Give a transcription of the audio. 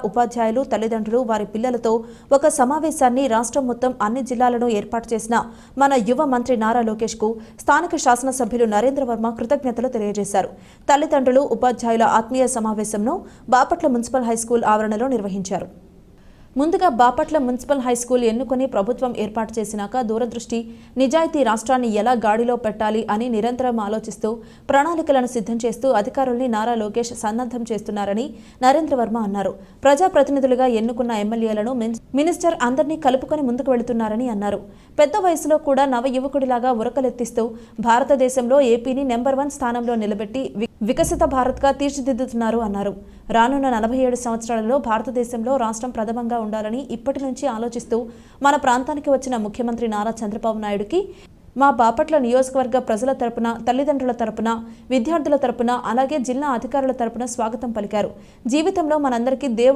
ఉపాధ్యాయులు తల్లిదండ్రులు వారి పిల్లలతో ఒక సమావేశాన్ని రాష్ట్రం మొత్తం అన్ని జిల్లాలను ఏర్పాటు చేసిన మన యువ మంత్రి నారా లోకేష్ కు స్థానిక శాసనసభ్యులు నరేంద్ర వర్మ కృతజ్ఞతలు తెలియజేశారు. తల్లిదండ్రులు ఉపాధ్యాయుల ఆత్మీయ సమావేశంను బాపట్ల మున్సిపల్ హైస్కూల్ ఆవరణలో నిర్వహించారు. ముందుగా బాపట్ల మున్సిపల్ హైస్కూల్ ఎన్నుకొని ప్రభుత్వం ఏర్పాటు చేసినాక దూరదృష్టి, నిజాయితీ రాష్ట్రాన్ని ఎలా గాడిలో పెట్టాలి అని నిరంతరం ఆలోచిస్తూ ప్రణాళికలను సిద్ధం చేస్తూ అధికారుల్ని నారా లోకేష్ సన్నద్ధం చేస్తున్నారని నరేంద్ర వర్మ అన్నారు. ప్రజాప్రతినిధులుగా ఎన్నుకున్న ఎమ్మెల్యేలను మినిస్టర్ అందరినీ కలుపుకొని ముందుకు వెళుతున్నారని అన్నారు. పెద్ద వయసులో కూడా నవ యువకుడిలాగా ఉరకలెత్తిస్తూ భారతదేశంలో ఏపీని నెంబర్ 1 స్థానంలో నిలబెట్టి వికసిత భారత్గా తీర్చిదిద్దుతున్నారు అన్నారు. రానున్న 47 సంవత్సరాలలో భారతదేశంలో రాష్ట్రం ప్రథమంగా ఉండాలని ఇప్పటి నుంచి ఆలోచిస్తూ మన ప్రాంతానికి వచ్చిన ముఖ్యమంత్రి నారా చంద్రబాబు నాయుడుకి మా బాపట్ల నియోజకవర్గ ప్రజల తరపున, తల్లిదండ్రుల తరపున, విద్యార్థుల తరపున, అలాగే జిల్లా అధికారుల తరపున స్వాగతం పలికారు. జీవితంలో మనందరికీ దేవుడు